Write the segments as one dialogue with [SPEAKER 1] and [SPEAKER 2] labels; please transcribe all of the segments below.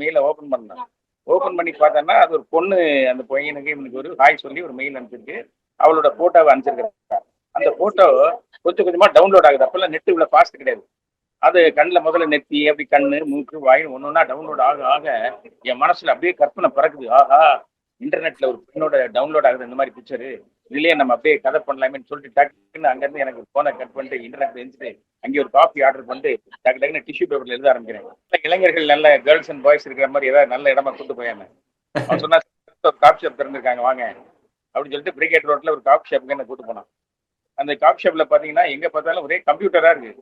[SPEAKER 1] மெயிலை open பண்ணேன். Open பண்ணி பார்த்தேன்னா, அது ஒரு பொண்ணு அந்த பையனுக்கு இவனுக்கு ஒரு ஹாய் சொல்லி ஒரு மெயில் அனுப்பிச்சிருக்கு. அவளோட ஃபோட்டோவ அனுப்பிச்சிருக்கா. அந்த ஃபோட்டோ கொஞ்சம் கொஞ்சமா டவுன்லோட் ஆகுது. அப்பல்லாம் நெட் இவ்வளோ ஃபாஸ்ட் கிடையாது. அது கண்ல முதல்ல நெத்தி, அப்படி கண்ணு, மூக்கு, வாய் ஒண்ணொன்னா டவுன்லோட் ஆக ஆக என் மனசுல அப்படியே கற்பனை பறக்குது. ஆஹா! இன்டர்நெட்ல ஒரு பெண்ணோட டவுன்லோட் ஆகுது இந்த மாதிரி பிக்சரு. இதுலயே நம்ம அப்படியே கதை பண்ணலாமேன்னு சொல்லிட்டு டக்குன்னு அங்கேருந்து எனக்கு ஃபோனை கட் பண்ணிட்டு இன்டர்நெட் எழுந்துட்டு அங்கே ஒரு காஃபி ஆர்டர் பண்ணிட்டு டக்குன்னு டிஷ்யூ பேப்பர்ல எழுத ஆரம்பிக்கிறேன். இளைஞர்கள் நல்ல கேர்ள்ஸ் அண்ட் பாய்ஸ் இருக்கிற மாதிரி ஏதாவது நல்ல இடமா கூட்டு போயாம அவன் சொன்னா ஒரு காஃபி ஷாப் திறந்திருக்காங்க வாங்க அப்படின்னு சொல்லிட்டு பிரிகேட் ரோட்ல ஒரு காஃபி ஷாப்புக்கு என்ன கூட்டு போனான். அந்த காஃபி ஷாப்ல பாத்தீங்கன்னா எங்க பார்த்தாலும் ஒரே கம்ப்யூட்டரா இருக்கு.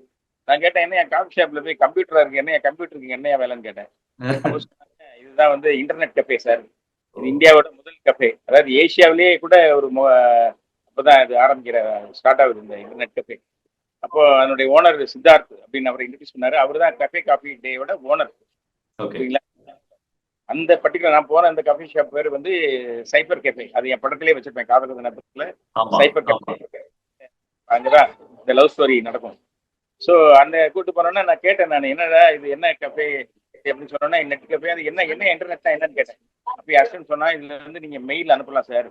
[SPEAKER 1] நான் கேட்டேன் என்ன என் காஃபி ஷாப்ல போய் கம்ப்யூட்டரா இருக்கு, என்ன என் கம்ப்யூட்டருக்கு என்னையா வேலைன்னு கேட்டேன். அப்போ சொன்னாங்க இதுதான் வந்து இன்டர்நெட் கஃபே சார். இது இந்தியாவோட முதல் கஃபே, அதாவது ஏசியாவிலேயே கூட ஒரு அப்பதான் இது ஆரம்பிக்கிற ஸ்டார்ட் ஆகுது இந்த இன்டர்நெட் கஃபே. அப்போ அதனுடைய ஓனர் சித்தார்த் அப்படின்னு அவரை இன்ட்ரடியூஸ் பண்ணாரு. அவர் தான் கஃபே காஃபி டேயோட ஓனர். ஓகேங்களா? அந்த பர்டிகுலர் நான் போன அந்த காஃபி ஷாப் பேர் வந்து சைபர் கேஃபே. அது என் படத்திலே வச்சிருப்பேன் காதல் தினத்துல. சைபர் கேஃபே அங்கதான் இந்த லவ் ஸ்டோரி நடக்கும். ஸோ அந்த கூட்டு போனோன்னா நான் கேட்டேன், நான் என்னடா இது என்ன கஃபே அப்படின்னு சொன்னோன்னா நெட் கஃபே அது என்ன என்ன இன்டர்நெட்னா என்னன்னு கேட்டேன். அப்போ அஸ்டன் சொன்னா இதுல வந்து நீங்க மெயில் அனுப்பலாம் சார்.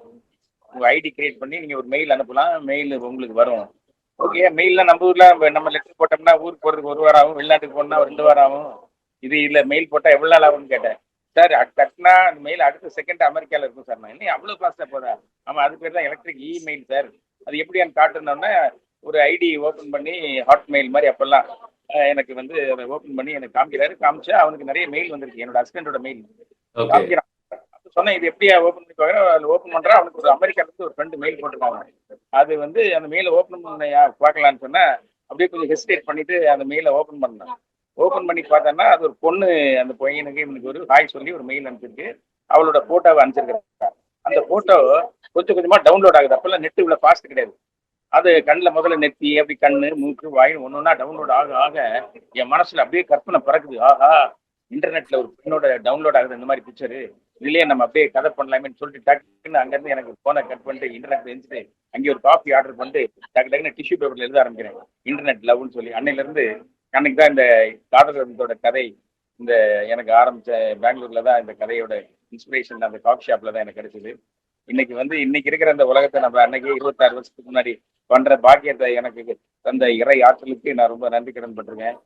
[SPEAKER 1] உங்க ஐடி கிரியேட் பண்ணி நீங்க ஒரு மெயில் அனுப்பலாம், மெயில் உங்களுக்கு வரும். ஓகே, மெயில்லாம் நம்ம ஊர்ல நம்ம லெட்டர் போட்டோம்னா ஊருக்கு போறதுக்கு 1 வாரம் ஆகும், வெளிநாட்டுக்கு போனா 2 வாரம் ஆகும். இது இல்ல மெயில் போட்டா எவ்வளவு நாள் ஆகும்னு கேட்டேன். சார் கட்டினா அந்த மெயில் அடுத்த செகண்ட் அமெரிக்கால இருக்கும் சார். நான் என்ன அவ்வளவு ஃபாஸ்டா போதா? ஆமா, அது பேர் தான் எலக்ட்ரிக் இமெயில் சார். அது எப்படி காட்டுனோன்னா ஒரு ஐடி ஓபன் பண்ணி ஹாட்மெயில் மாதிரி அப்பெல்லாம் எனக்கு வந்து அதை ஓபன் பண்ணி எனக்கு காமிக்கிறாரு. காமிச்சா அவனுக்கு நிறைய மெயில் வந்திருக்கு, என்னோட ஹஸ்பண்டோட மெயில் காமிக்கிறான். சொன்னேன் இது எப்படியா ஓபன் பண்ணி பார்க்குறேன். அதில் ஓப்பன் பண்றேன், அவனுக்கு ஒரு அமெரிக்கால இருந்து ஒரு ஃப்ரெண்டு மெயில் போட்டிருக்காங்க. அது வந்து அந்த மெயிலை ஓப்பன் பண்ண பார்க்கலான்னு சொன்னா அப்படியே கொஞ்சம் ஹெசிடேட் பண்ணிட்டு அந்த மெயிலை ஓப்பன் பண்ணேன். ஓப்பன் பண்ணி பார்த்தேன்னா அது ஒரு பொண்ணு அந்த பையனுக்கு இவனுக்கு ஒரு ஹாய் சொல்லி ஒரு மெயில் அனுப்பிச்சிருக்கு. அவளோட போட்டோவை அனுப்பிச்சிருக்கா. அந்த போட்டோ கொஞ்சம் கொஞ்சமா டவுன்லோட் ஆகுது. அப்பெல்லாம் நெட் இவ்வளவு ஃபாஸ்ட் கிடையாது. அது கண்ணில் முதல்ல நெத்தி, அப்படி கண்ணு, மூக்கு, வாய் ஒன்னொன்னா டவுன்லோட் ஆக ஆக என் மனசுல அப்படியே கற்பனை பறக்குது. ஆஹா! இன்டர்நெட்ல ஒரு பெண்ணோட டவுன்லோட் ஆகுது இந்த மாதிரி பிக்சரு. இதுலயே நம்ம அப்படியே கதை பண்ணலாமேன்னு சொல்லிட்டு டக்குன்னு அங்கேருந்து எனக்கு போனை கட் பண்ணிட்டு இன்டர்நெட் எழுந்துட்டு அங்கே ஒரு காஃபி ஆர்டர் பண்ணிட்டு டக்குன்னு டிஷ்யூ பேப்பர்ல எழுத ஆரம்பிக்கிறேன். இன்டர்நெட் லவ்னு சொல்லி அன்னையில இருந்து அன்னைக்கு தான் இந்த காதலோட கதை இந்த எனக்கு ஆரம்பிச்ச பெங்களூர்ல தான் இந்த கதையோட இன்ஸ்பிரேஷன் அந்த காஃபி ஷாப்ல தான் எனக்கு கிடைச்சது. இன்னைக்கு வந்து இன்னைக்கு இருக்கிற அந்த உலகத்தை நம்ம அன்னைக்கு 26 வருஷத்துக்கு முன்னாடி பண்ற பாக்கியத்தை எனக்கு தந்த இறை ஆற்றலுக்கு நான் ரொம்ப நன்றி கடன் பட்டிருக்கேன்.